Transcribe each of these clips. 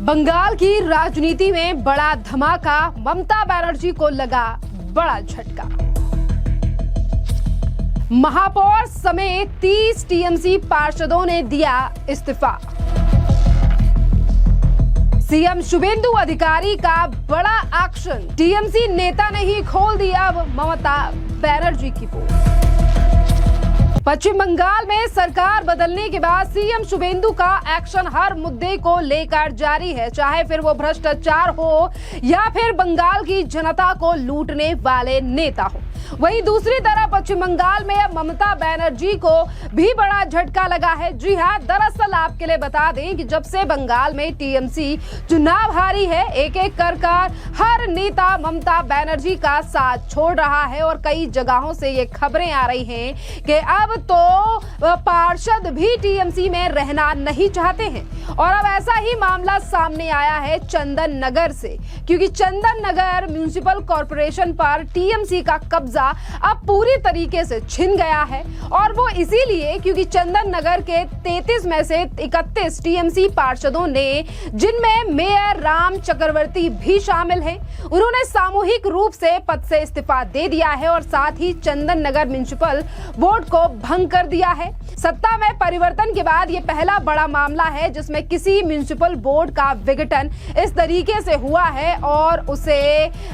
बंगाल की राजनीति में बड़ा धमाका, ममता बनर्जी को लगा बड़ा झटका। महापौर समेत 30 टीएमसी पार्षदों ने दिया इस्तीफा। सीएम शुभेंदु अधिकारी का बड़ा एक्शन, टीएमसी नेता ने ही खोल दी अब ममता बनर्जी की पोल। पश्चिम बंगाल में सरकार बदलने के बाद सीएम शुभेंदु का एक्शन हर मुद्दे को लेकर जारी है, चाहे फिर वो भ्रष्टाचार हो या फिर बंगाल की जनता को लूटने वाले नेता हो। वहीं दूसरी तरफ पश्चिम बंगाल में अब ममता बनर्जी को भी बड़ा झटका लगा है। जी हां, दरअसल आपके लिए बता दें कि जब से बंगाल में टीएमसी चुनाव हारी है, एक एक कर हर नेता ममता बनर्जी का साथ छोड़ रहा है और कई जगहों से ये खबरें आ रही हैं कि अब तो पार्षद भी टीएमसी में रहना नहीं चाहते हैं। और अब ऐसा ही मामला सामने आया है चंदन नगर से, क्योंकि चंदन नगर म्युनिसिपल कॉर्पोरेशन पर टीएमसी का कब्जा अब पूरी तरीके से छिन गया है। और वो इसीलिए क्योंकि चंदन नगर के 33 में से 31 टीएमसी पार्षदों ने, जिनमें मेयर राम चक्रवर्ती भी शामिल हैं, उन्होंने सामूहिक रूप से पद से इस्तीफा दे दिया है और साथ ही चंदन नगर म्युनिसिपल बोर्ड को भंग कर दिया है। सत्ता में परिवर्तन के बाद ये पहला बड़ा मामला है जिसमें किसी म्युनिसिपल बोर्ड का विघटन इस तरीके से हुआ है और उसे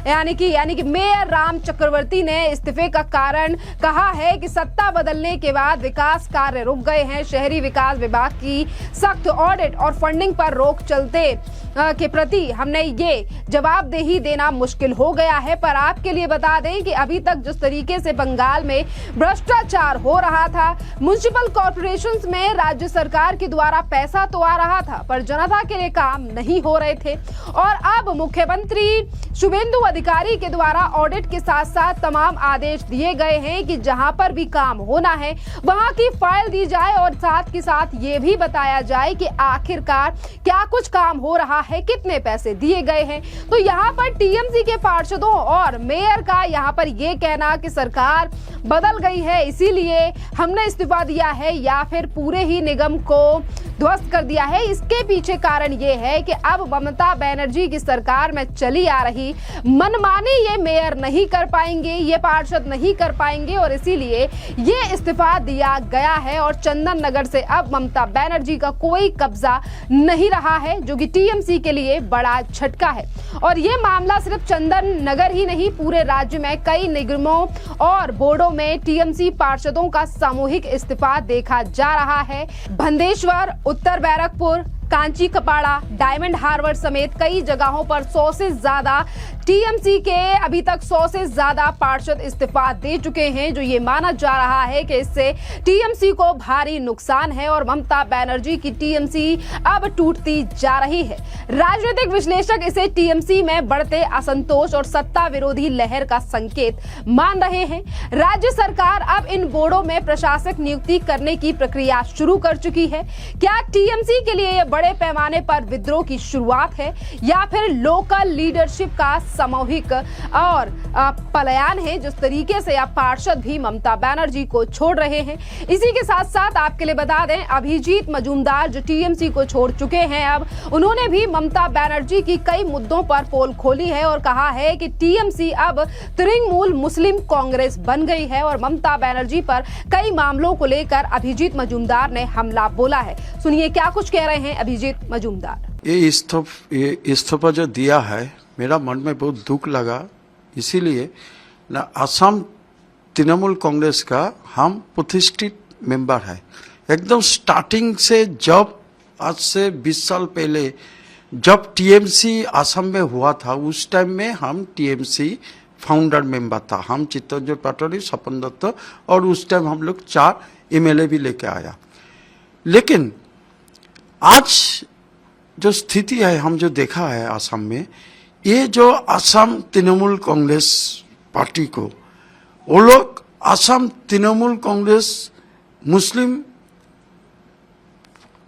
यानी कि मेयर राम चक्रवर्ती ने इस्तीफे का कारण कहा है कि सत्ता बदलने के बाद विकास कार्य रुक गए हैं। शहरी विकास विभाग की सख्त ऑडिट और फंडिंग पर रोक चलते के प्रति हमने ये जवाबदेही देना मुश्किल हो गया है। पर आपके लिए बता दें कि अभी तक जिस तरीके से बंगाल में भ्रष्टाचार हो रहा था, म्युनिसिपल कॉर्पोरेशंस में राज्य सरकार के द्वारा पैसा तो आ रहा था पर जनता के लिए काम नहीं हो रहे थे। और अब मुख्यमंत्री शुभेंदु अधिकारी के द्वारा ऑडिट के साथ साथ तमाम आदेश दिए गए हैं कि जहां पर भी काम होना है वहां की फाइल दी जाए और साथ के साथ ये भी बताया जाए कि आखिरकार क्या कुछ काम हो रहा है, कितने पैसे दिए गए हैं। तो यहाँ पर टीएमसी के पार्षदों और मेयर का यहाँ पर ये कहना कि सरकार बदल गई है इसीलिए हमने इस्तीफा दिया है या फिर पूरे ही निगम को ध्वस्त कर दिया है, इसके पीछे कारण ये है कि अब ममता बनर्जी की सरकार में चली आ रही मनमानी ये मेयर नहीं कर पाएंगे, ये पार्षद नहीं कर पाएंगे और इसीलिए ये इस्तीफा दिया गया है। और चंदन नगर से अब ममता बनर्जी का कोई कब्जा नहीं रहा है, जो कि टीएमसी के लिए बड़ा झटका है। और ये मामला सिर्फ चंदन नगर ही नहीं, पूरे राज्य में कई निगमों और बोर्डों में टीएमसी पार्षदों का सामूहिक इस्तीफा देखा जा रहा है। भंदेश्वर, उत्तर बैरकपुर, कांची कपाड़ा, डायमंड हार्बर समेत कई जगहों पर 100 से ज्यादा टीएमसी के अभी तक 100 से ज्यादा पार्षद इस्तीफा दे चुके हैं, जो ये माना जा रहा है कि इससे टीएमसी को भारी नुकसान है और ममता बनर्जी की टीएमसी अब टूटती जा रही है। राजनीतिक विश्लेषक इसे टीएमसी में बढ़ते असंतोष और सत्ता विरोधी लहर का संकेत मान रहे हैं। राज्य सरकार अब इन बोर्डों में प्रशासक नियुक्ति करने की प्रक्रिया शुरू कर चुकी है। क्या टीएमसी के लिए यह बड़े पैमाने पर विद्रोह की शुरुआत है या फिर लोकल लीडरशिप का सामूहिक और पलायन है, जिस तरीके से अब पार्षद भी ममता बनर्जी को छोड़ रहे हैं। इसी के साथ साथ आपके लिए बता दें, अभिजीत मजूमदार जो टीएमसी को छोड़ चुके हैं, अब उन्होंने भी ममता बनर्जी की कई मुद्दों पर पोल खोली है और कहा है कि टीएमसी अब तृणमूल मुस्लिम कांग्रेस बन गई है और ममता बनर्जी पर कई मामलों को लेकर अभिजीत मजूमदार ने हमला बोला है। सुनिए क्या कुछ कह रहे हैं अभिजीत मजूमदार। ये इस्तीफा जो दिया है, मेरा मन में बहुत दुख लगा। इसीलिए ना असम तृणमूल कांग्रेस का हम प्रतिष्ठित मेंबर है। एकदम स्टार्टिंग से, जब आज से 20 साल पहले जब टीएमसी असम में हुआ था, उस टाइम में हम टीएमसी फाउंडर मेंबर था। हम चित्तरंजन पटवारी, सपन दत्त और उस टाइम हम लोग 4 एमएलए भी लेके आया। लेकिन आज जो स्थिति है, हम जो देखा है असम में, ये जो असम तृणमूल कांग्रेस पार्टी को, वो लोग असम तृणमूल कांग्रेस मुस्लिम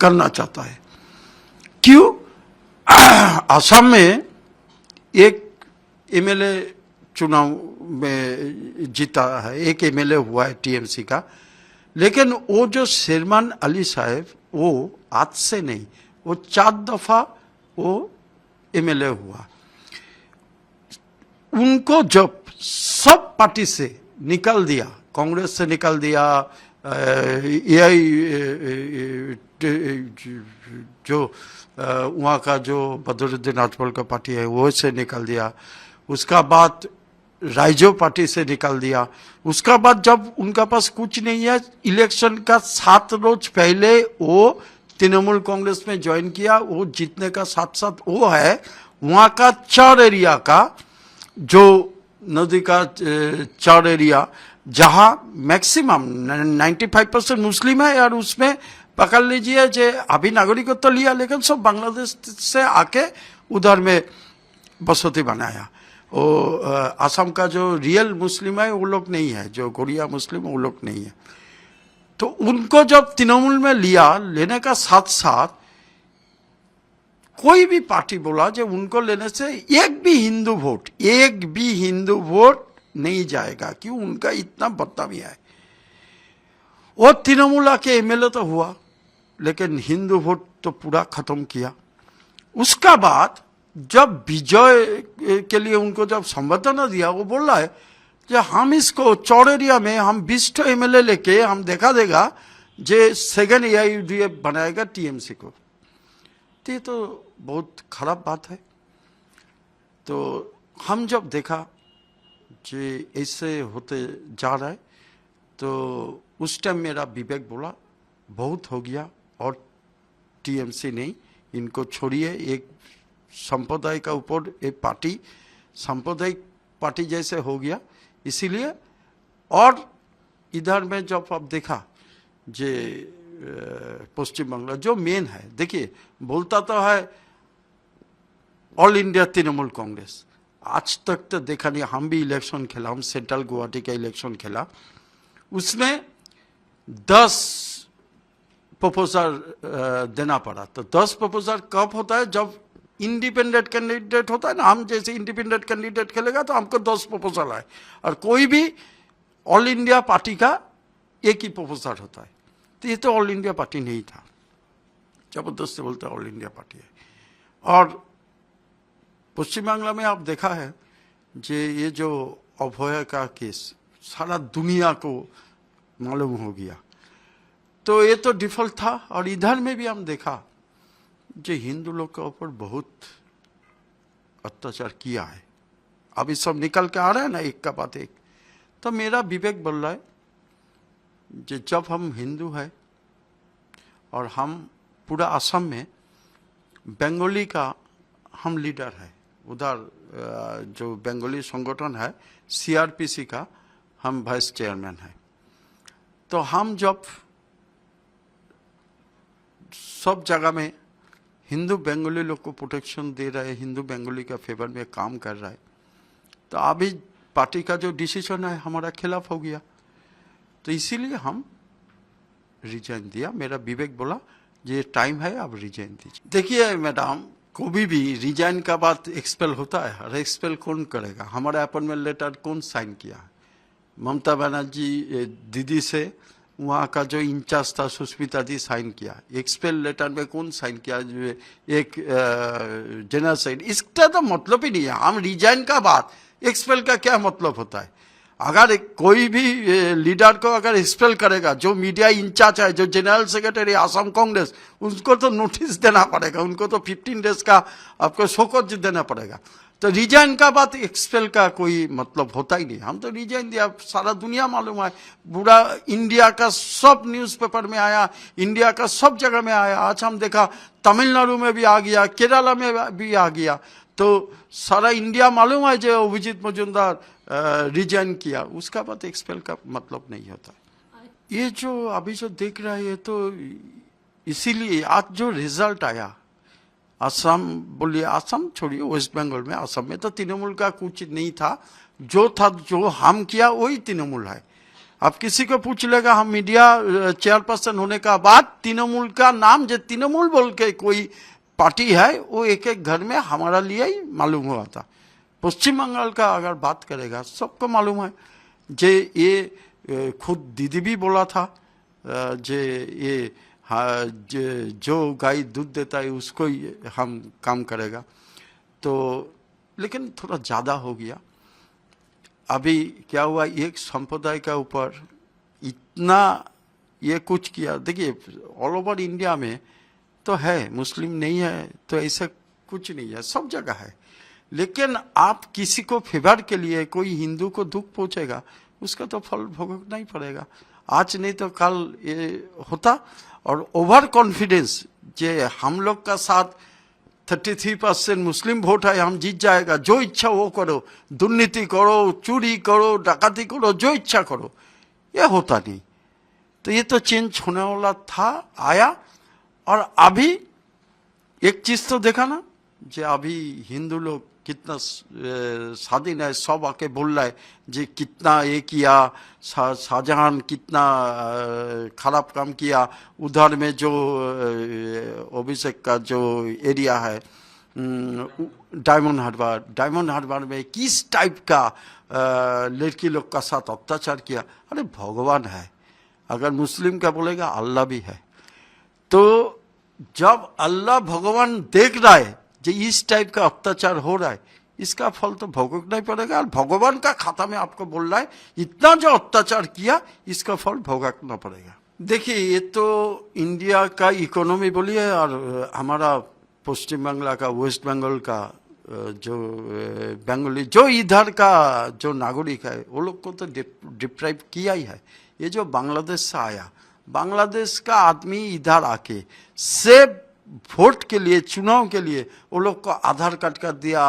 करना चाहता है। क्यों? असम में एक एमएलए चुनाव में जीता है, एक एमएलए हुआ है टीएमसी का, लेकिन वो जो शेरमान अली साहब, वो आज से नहीं, वो 4 दफा वो एमएलए हुआ, उनको जब सब पार्टी से निकाल दिया, कांग्रेस से निकाल दिया, एआई जो वहाँ का जो बदरुद्दीन अजमल का पार्टी है वो से निकाल दिया, उसका बाद राइजो पार्टी से निकाल दिया, उसका बाद जब उनका पास कुछ नहीं है, इलेक्शन का 7 रोज पहले वो तृणमूल कांग्रेस में ज्वाइन किया। वो जीतने का साथ साथ वो है वहाँ का 4 एरिया का जो नदी का 4 एरिया जहाँ मैक्सिमम 95% मुस्लिम है, और उसमें पकड़ लीजिए जो अभी नागरिकत्व तो लिया लेकिन सब बांग्लादेश से आके उधर में बसती बनाया। वो असम का जो रियल मुस्लिम है वो लोग नहीं है, जो गोरिया मुस्लिम वो लोग नहीं है। तो उनको जब तृणमूल में लिया, लेने का साथ साथ कोई भी पार्टी बोला जो उनको लेने से एक भी हिंदू वोट नहीं जाएगा, क्यों? उनका इतना बदनामी है। वो तृणमूल आके एमएलए तो हुआ लेकिन हिंदू वोट तो पूरा खत्म किया। उसका बाद जब विजय के लिए उनको जब संबर्धना दिया, वो बोल रहा है कि हम इसको 4 एरिया में हम 20 एमएलए लेके हम देखा देगा जे सेकेंड एआईयूडीएफ बनाएगा टीएमसी को। तो ये तो बहुत खराब बात है। तो हम जब देखा कि ऐसे होते जा रहा है तो उस टाइम मेरा विवेक बोला बहुत हो गया, और टीएमसी नहीं, इनको छोड़िए। एक संप्रदाय का ऊपर एक पार्टी सांप्रदायिक पार्टी जैसे हो गया, इसीलिए। और इधर में जब आप देखा जे पश्चिम बांग्ला जो मेन है, देखिए बोलता तो है ऑल इंडिया तृणमूल कांग्रेस, आज तक तो देखा नहीं। हम भी इलेक्शन खेला, हम सेंट्रल गुवाहाटी का इलेक्शन खेला, उसमें 10 प्रपोजल देना पड़ा। तो 10 प्रपोजल कब होता है? जब इंडिपेंडेंट कैंडिडेट होता है ना, हम जैसे इंडिपेंडेंट कैंडिडेट खेलेगा तो हमको 10 प्रपोजल है, और कोई भी ऑल इंडिया पार्टी का एक ही प्रपोजल होता है। तो ये तो ऑल इंडिया पार्टी नहीं था, जबरदस्ती बोलते ऑल इंडिया पार्टी है। और पश्चिम बांग्ला में आप देखा है जे ये जो अभय का केस सारा दुनिया को मालूम हो गया, तो ये तो डिफॉल्ट था। और इधर में भी हम देखा जो हिंदू लोग के ऊपर बहुत अत्याचार किया है। अभी सब निकल के आ रहा है ना एक का बात एक। तो मेरा विवेक बोल रहा है कि जब हम हिंदू है और हम पूरा असम में बंगाली का हम लीडर है, उधर जो बंगाली संगठन है सीआरपीसी का हम वाइस चेयरमैन है। तो हम जब सब जगह में हिंदू बंगाली लोग को प्रोटेक्शन दे रहे हैं, हिंदू बंगाली का फेवर में काम कर रहा है, तो अभी पार्टी का जो डिसीजन है हमारा खिलाफ हो गया। तो इसीलिए हम रिजाइन दिया। मेरा विवेक बोला ये टाइम है अब रिजाइन दीजिए। देखिए मैडम, कभी भी रिजाइन का बात एक्सपेल होता है, और एक्सपेल कौन करेगा? हमारा अपॉइंटमेंट लेटर कौन साइन किया है? ममता बनर्जी दीदी से वहाँ का जो इंचार्ज था सुष्मिता दी साइन किया। एक्सपेल लेटर में कौन साइन किया? एक जेनोसाइड। इसका तो मतलब ही नहीं है। हम रिजाइन का बात, एक्सपेल का क्या मतलब होता है? अगर कोई भी लीडर को अगर एक्सपेल करेगा, जो मीडिया इंचार्ज है, जो जनरल सेक्रेटरी असम कांग्रेस, उसको तो नोटिस देना पड़ेगा, उनको तो 15 डेज का आपको शोकत देना पड़ेगा। तो रिजाइन का बात एक्सपेल का कोई मतलब होता ही नहीं। हम तो रिजाइन दिया, सारा दुनिया मालूम है, पूरा इंडिया का सब न्यूज़पेपर में आया, इंडिया का सब जगह में आया। आज हम देखा तमिलनाडु में भी आ गया, केरला में भी आ गया। तो सारा इंडिया मालूम है जो अभिजीत मजूमदार रिजाइन किया, उसका बात एक्सपेल का मतलब नहीं होता। ये जो अभी जो देख रहा है तो इसीलिए आज जो रिजल्ट आया, असम बोलिए, असम छोड़िए, वेस्ट बंगाल में, असम में तो तृणमूल का कुछ नहीं था। जो था, जो हम किया वही तृणमूल है। अब किसी को पूछ लेगा, हम मीडिया चेयरपर्सन होने का बाद तृणमूल का नाम, जो तृणमूल बोल के कोई पार्टी है, वो एक एक घर में हमारा लिए ही मालूम हुआ था। पश्चिम बंगाल का अगर बात करेगा, सबको मालूम है जे ये खुद दीदी भी बोला था जे ये जो गाय दूध देता है उसको ही हम काम करेगा। तो लेकिन थोड़ा ज़्यादा हो गया। अभी क्या हुआ, एक संप्रदाय का ऊपर इतना ये कुछ किया। देखिए ऑल ओवर इंडिया में तो है, मुस्लिम नहीं है तो ऐसा कुछ नहीं है, सब जगह है। लेकिन आप किसी को फेवर के लिए कोई हिंदू को दुख पहुंचेगा, उसका तो फल भोगना ही पड़ेगा। आज नहीं तो कल ये होता। और ओवर कॉन्फिडेंस जे हम लोग का साथ 33% मुस्लिम वोट है, हम जीत जाएगा, जो इच्छा वो करो, दुर्नीति करो, चोरी करो, डकैती करो, जो इच्छा करो, ये होता नहीं। तो ये तो चेंज होने वाला था, आया। और अभी एक चीज तो देखा ना, जे अभी हिंदू लोग कितना स्वाधीन है, सब आके बोल रहा है जे कितना ये किया, शाहजहां कितना खराब काम किया। उधर में जो अभिषेक का जो एरिया है डायमंड हार्बर में किस टाइप का लड़की लोग का साथ अत्याचार किया। अरे भगवान है, अगर मुस्लिम का बोलेगा अल्लाह भी है। तो जब अल्लाह भगवान देख रहा है जो इस टाइप का अत्याचार हो रहा है, इसका फल तो भोगना ही पड़ेगा। और भगवान का खाता में आपको बोल रहा है इतना जो अत्याचार किया, इसका फल भोगना पड़ेगा। देखिए ये तो इंडिया का इकोनॉमी बोलिए और हमारा पश्चिम बांग्ला का, वेस्ट बंगाल का जो बंगाली जो इधर का जो नागरिक है, वो लोग को तो डिप्राइव किया ही है। ये जो बांग्लादेश से आया, बांग्लादेश का आदमी इधर आके सिर्फ वोट के लिए, चुनाव के लिए वो लोग को आधार कार्ड कर दिया,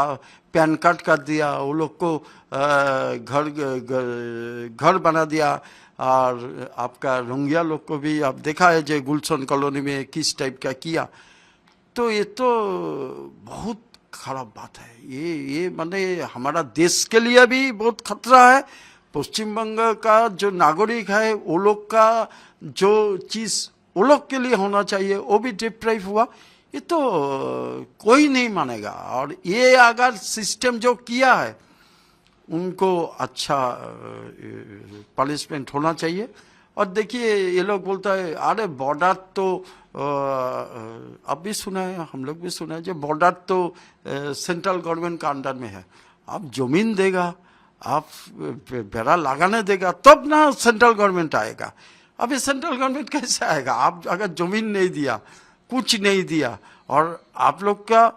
पैन कार्ड कर दिया, वो लोग को घर बना दिया। और आपका रोहिंग्या लोग को भी आप देखा है जो गुलशन कॉलोनी में किस टाइप का किया। तो ये तो बहुत खराब बात है। ये माने हमारा देश के लिए भी बहुत खतरा है। पश्चिम बंगाल का जो नागरिक है, वो लोग का जो चीज वो लोग के लिए होना चाहिए, वो भी डिप्राइव हुआ। ये तो कोई नहीं मानेगा। और ये अगर सिस्टम जो किया है, उनको अच्छा पनिशमेंट होना चाहिए। और देखिए ये लोग बोलता है अरे बॉर्डर तो अब भी सुना है, हम लोग भी सुना है, जो बॉर्डर तो सेंट्रल गवर्नमेंट का अंडर में है। आप जमीन देगा, आप बेड़ा लगाने देगा, तब ना सेंट्रल गवर्नमेंट आएगा। अभी सेंट्रल गवर्नमेंट कैसे आएगा? आप अगर जमीन नहीं दिया, कुछ नहीं दिया, और आप लोग का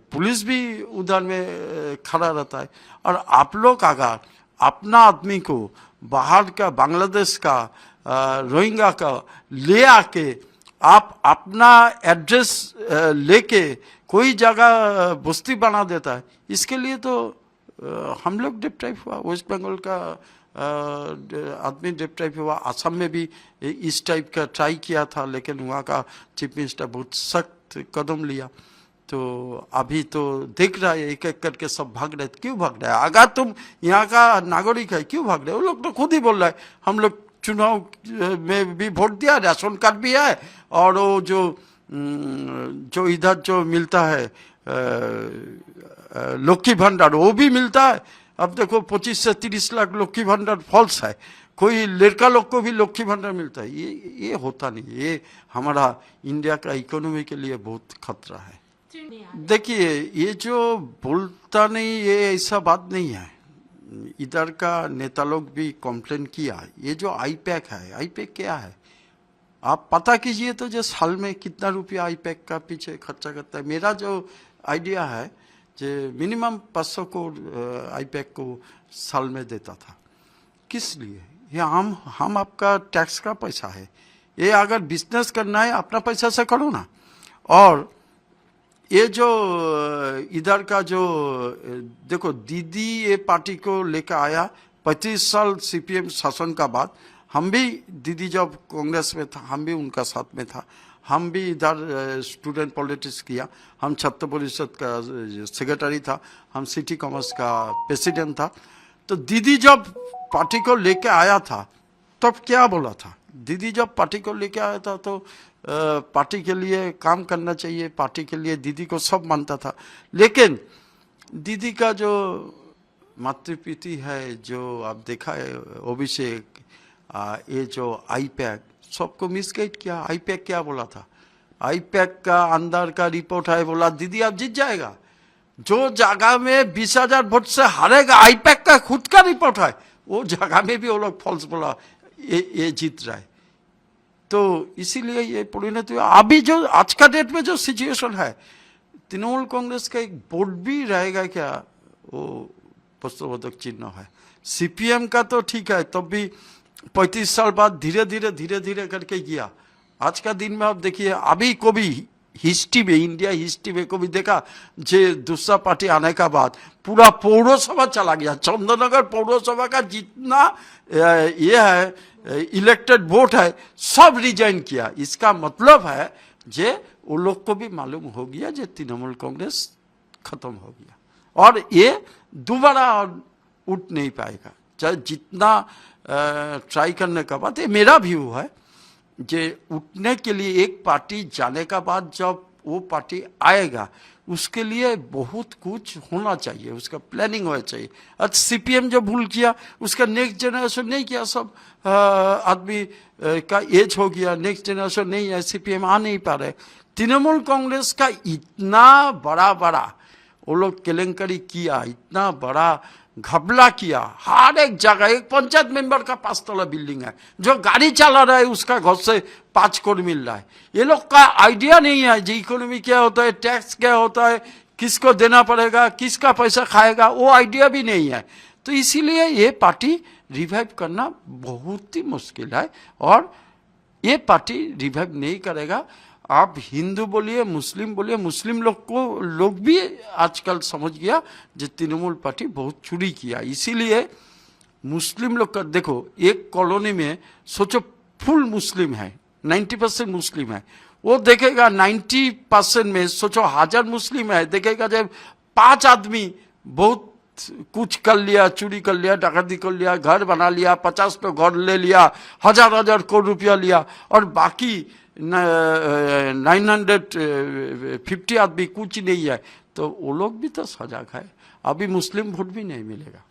पुलिस भी उधर में खड़ा रहता है। और आप लोग अगर अपना आदमी को बाहर का, बांग्लादेश का, रोहिंग्या का ले आके आप अपना एड्रेस लेके कोई जगह बस्ती बना देता है, इसके लिए तो हम लोग डिप्राइव हुआ। वेस्ट बंगाल का आदमी डिप्राइव हुआ। असम में भी इस टाइप का ट्राई किया था, लेकिन वहाँ का चीफ मिनिस्टर बहुत सख्त कदम लिया। तो अभी तो देख रहा है एक एक करके सब भाग रहे। क्यों भाग रहे हैं? अगर तुम यहाँ का नागरिक है, क्यों भाग रहे हो? वो लोग तो खुद ही बोल रहा है हम लोग चुनाव में भी वोट दिया, राशन कार्ड भी है, और वो जो इधर जो मिलता है लक्ष्मी भंडार, वो भी मिलता है। अब देखो 25 से 30 लाख लक्ष्मी भंडार फॉल्स है। कोई लड़का लोग को भी लक्ष्मी भंडार मिलता है। ये होता नहीं। ये हमारा इंडिया का इकोनॉमी के लिए बहुत खतरा है। देखिए ये जो बोलता नहीं, ये ऐसा बात नहीं है। इधर का नेता लोग भी कंप्लेन किया। ये जो आईपैक है, आईपैक क्या है आप पता कीजिए तो, जो साल में कितना रुपया आईपैक का पीछे खर्चा करता है। मेरा जो आइडिया है जो मिनिमम 500 करोड़ आईपैक को साल में देता था। किस लिए? ये हम आपका टैक्स का पैसा है। ये अगर बिजनेस करना है अपना पैसा से करो ना। और ये जो इधर का जो देखो दीदी ये पार्टी को लेकर आया 35 साल सीपीएम शासन का बाद। हम भी दीदी जब कांग्रेस में था, हम भी उनका साथ में था। हम भी इधर स्टूडेंट पॉलिटिक्स किया। हम छात्र परिषद का सेक्रेटरी था, हम सिटी कॉमर्स का प्रेसिडेंट था। तो दीदी जब पार्टी को लेके आया था तब क्या बोला था? दीदी जब पार्टी को लेके आया था तो पार्टी के लिए काम करना चाहिए, पार्टी के लिए दीदी को सब मानता था। लेकिन दीदी का जो मातृप्रीति है, जो आप देखा है अभिषेक, ये जो आईपैक सबको मिसगाइड किया। आईपैक क्या बोला था? आईपैक का अंदर का रिपोर्ट है, बोला दीदी आप जीत जाएगा। जो जगह में 20,000 वोट से हारेगा, आईपैक का खुद का रिपोर्ट है, वो जगह में भी वो लोग फॉल्स बोला ये जीत रहा है। तो इसीलिए ये परिणत हुआ। अभी जो आज का डेट में जो सिचुएशन है, तृणमूल कांग्रेस का एक बोर्ड भी रहेगा क्या, वो प्रश्नबोधक चिन्ह है। सीपीएम का तो ठीक है, तब भी 35 साल बाद धीरे धीरे करके गया। आज का दिन में आप देखिए, अभी को भी हिस्ट्री में, इंडिया हिस्ट्री में कभी देखा जे दूसरा पार्टी आने का बाद पूरा पौरसभा चला गया। चंद्रनगर पौरसभा का जितना ये है इलेक्टेड वोट है, सब रिजाइन किया। इसका मतलब है जे वो लोग को भी मालूम हो गया जे तृणमूल कांग्रेस खत्म हो गया और ये दोबारा उठ नहीं पाएगा, चाहे जितना ट्राई करने का बाद। ये मेरा व्यू है जे उठने के लिए एक पार्टी जाने का बाद जब वो पार्टी आएगा, उसके लिए बहुत कुछ होना चाहिए, उसका प्लानिंग होना चाहिए। आज सीपीएम जो भूल किया, उसका नेक्स्ट जनरेशन नहीं किया। सब आदमी का एज हो गया, नेक्स्ट जनरेशन नहीं है, सीपीएम आ नहीं पा रहे। तृणमूल कांग्रेस का इतना बड़ा वो लोग केलेंकरी किया, इतना बड़ा घबला किया। हर एक जगह एक पंचायत मेंबर का 5 तला बिल्डिंग है, जो गाड़ी चला रहा है उसका घर से 5 करोड़ मिल रहा है। ये लोग का आइडिया नहीं है जी इकोनॉमी क्या होता है, टैक्स क्या होता है, किसको देना पड़ेगा, किसका पैसा खाएगा, वो आइडिया भी नहीं है। तो इसीलिए ये पार्टी रिवाइव करना बहुत ही मुश्किल है और ये पार्टी रिवाइव नहीं करेगा। आप हिंदू बोलिए, मुस्लिम बोलिए, मुस्लिम लोग भी आजकल समझ गया जो तृणमूल पार्टी बहुत चोरी किया। इसीलिए मुस्लिम लोग का देखो, एक कॉलोनी में सोचो फुल मुस्लिम है, 90% मुस्लिम है, वो देखेगा 90% में सोचो 1000 मुस्लिम है, देखेगा जब 5 आदमी बहुत कुछ कर लिया, चोरी कर लिया, डकैती कर लिया, घर बना लिया, 50 पे घर ले लिया, हजार करोड़ रुपया लिया और बाकी 950 आदमी कुछ नहीं है, तो वो लोग भी तो सजग है। अभी मुस्लिम वोट भी नहीं मिलेगा।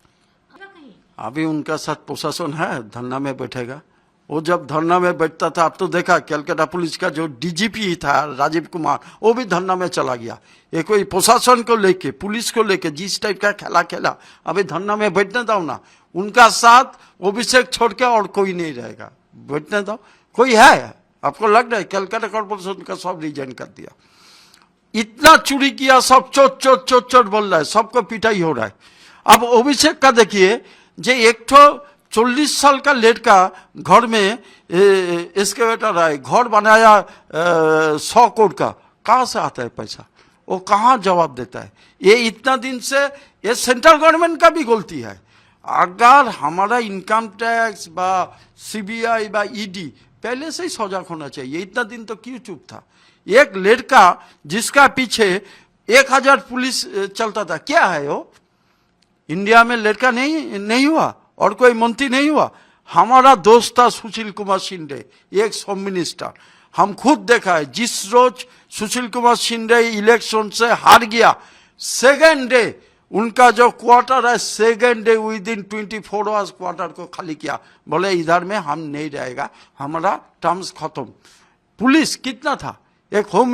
अभी उनका साथ प्रशासन है, धरना में बैठेगा। वो जब धरना में बैठता था, अब तो देखा कलकत्ता पुलिस का जो डीजीपी था राजीव कुमार, वो भी धरना में चला गया। ये कोई प्रशासन को लेके, पुलिस को लेके जिस टाइप का खेला, अभी धरना में बैठने दो ना। उनका साथ अभिषेक छोड़ के और कोई नहीं रहेगा, बैठने दो। कोई है आपको लग रहा है? कलकत्ता कॉर्पोरेशन का सब रिजाइन कर दिया। इतना चोरी किया, सब चोट बोल रहा है, सबको पिटाई हो रहा है। अब अभिषेक का देखिए, जे एक 40 साल का लड़का घर में एक्सकेवेटर है, घर बनाया 100 करोड़ का, कहाँ से आता है पैसा? वो कहाँ जवाब देता है? ये इतना दिन से ये सेंट्रल गवर्नमेंट का भी गलती है। अगर हमारा इनकम टैक्स बा सीबीआई बा ईडी पहले से ही सजग होना चाहिए, इतना दिन तो क्यों चुप था? एक लड़का जिसका पीछे 1000 पुलिस चलता था, क्या है वो? इंडिया में लड़का नहीं हुआ और कोई मंत्री नहीं हुआ। हमारा दोस्त था सुशील कुमार शिंदे, एक होम मिनिस्टर, हम खुद देखा है। जिस रोज सुशील कुमार शिंदे इलेक्शन से हार गया, सेकेंड डे उनका जो क्वार्टर है, second day with in 24 hours quarter को खाली किया। बोले इधर में हम नहीं रहेगा, हमारा टर्म्स खत्म। पुलिस कितना था? एक home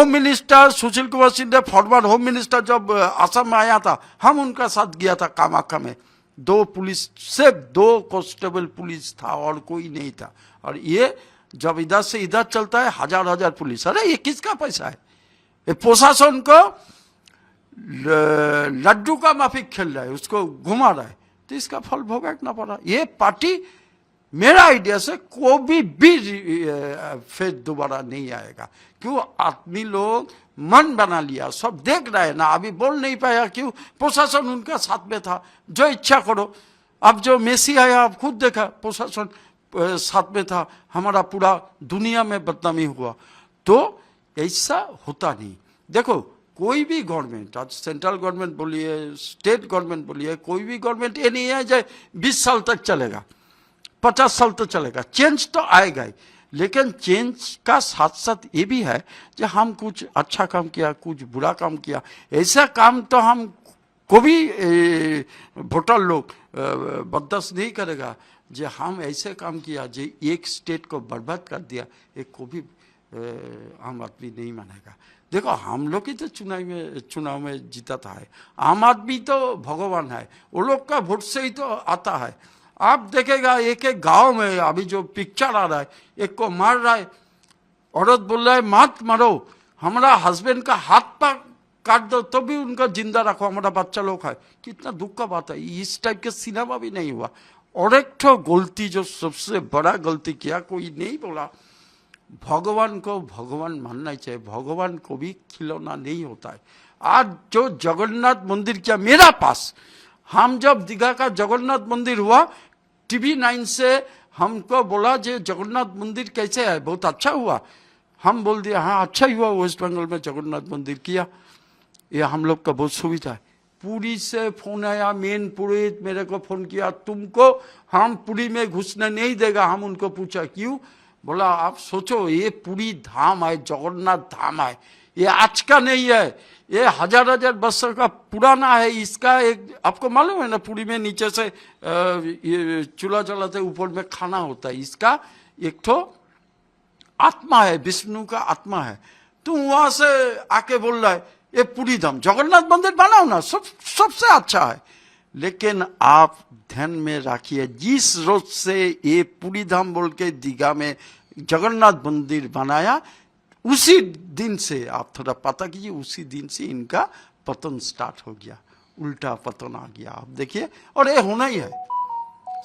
minister Sushil Kumar Shinde, former home minister, जब असम में आया था, हम उनका साथ गया था कामाख्या में। 2 पुलिस, सिर्फ 2 कांस्टेबल पुलिस था और कोई नहीं था। और ये जब इधर से इधर चलता है, हजार पुलिस। अरे ये किसका पैसा है? ये प्रशासन को लड्डू का माफिक खेल रहा है, उसको घुमा रहा है, तो इसका फल भोगना पड़ा। ये पार्टी मेरा आइडिया से कोई भी फिर दोबारा नहीं आएगा। क्यों? आदमी लोग मन बना लिया, सब देख रहे हैं ना, अभी बोल नहीं पाया। क्यों? प्रशासन उनका साथ में था, जो इच्छा करो। अब जो मेसी आया, आप खुद देखा, प्रशासन साथ में था, हमारा पूरा दुनिया में बदनामी हुआ। तो ऐसा होता नहीं। देखो कोई भी गवर्नमेंट, आज सेंट्रल गवर्नमेंट बोलिए, स्टेट गवर्नमेंट बोलिए, कोई भी गवर्नमेंट ये नहीं है जो 20 साल तक चलेगा, 50 साल तो चलेगा। चेंज तो आएगा ही, लेकिन चेंज का साथ साथ ये भी है कि हम कुछ अच्छा काम किया, कुछ बुरा काम किया। ऐसा काम तो हम को भी वोटर लोग बर्दाश्त नहीं करेगा जो हम ऐसे काम किया जो एक स्टेट को बर्बाद कर दिया। एक को भी आम आदमी नहीं मानेगा। देखो हम लोग ही तो चुनाव में जीता था है। आम आदमी तो भगवान है, वो लोग का वोट से ही तो आता है। आप देखेगा एक एक गांव में अभी जो पिक्चर आ रहा है, एक को मार रहा है, औरत बोल रहा है मत मारो, हमारा हस्बैंड का हाथ पर काट दो तो भी उनका जिंदा रखो, हमारा बच्चा लोग है। कितना दुख का बात है। इस टाइप के सिनेमा भी नहीं हुआ। और एक तो गलती जो सबसे बड़ा गलती किया, कोई नहीं बोला भगवान को भगवान मानना चाहिए। भगवान को भी खिलौना नहीं होता है। आज जो जगन्नाथ मंदिर किया मेरा पास, हम जब दीघा का जगन्नाथ मंदिर हुआ, टीवी 9 से हमको बोला जे जगन्नाथ मंदिर कैसे है, बहुत अच्छा हुआ। हम बोल दिया हाँ अच्छा ही हुआ, वेस्ट बंगाल में जगन्नाथ मंदिर किया। ये हम लोग का बहुत सुविधा है। पुरी से फोन आया, मेन पुरोहित मेरे को फोन किया, तुमको हम पुरी में घुसने नहीं देगा। हम उनको पूछा क्यों, बोला आप सोचो ये पुरी धाम है, जगन्नाथ धाम है, ये आज का नहीं है, ये हजार हजार वर्षों का पुराना है। इसका एक आपको मालूम है ना, पुरी में नीचे से ये चूल्हा जलाते ऊपर में खाना होता है। इसका एक तो आत्मा है, विष्णु का आत्मा है। तुम वहां से आके बोल रहा है ये पुरी धाम, जगन्नाथ मंदिर बनाओ ना, सबसे अच्छा है। लेकिन आप ध्यान में रखिए, जिस रोज से ये पुरी धाम बोल के दीघा में जगन्नाथ मंदिर बनाया, उसी दिन से आप थोड़ा पता कीजिए, उसी दिन से इनका पतन स्टार्ट हो गया, उल्टा पतन आ गया। आप देखिए, और ये होना ही है।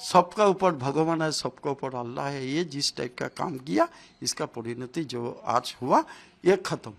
सबका ऊपर भगवान है, सबका ऊपर अल्लाह है। ये जिस टाइप का काम किया, इसका परिणति जो आज हुआ, ये खत्म।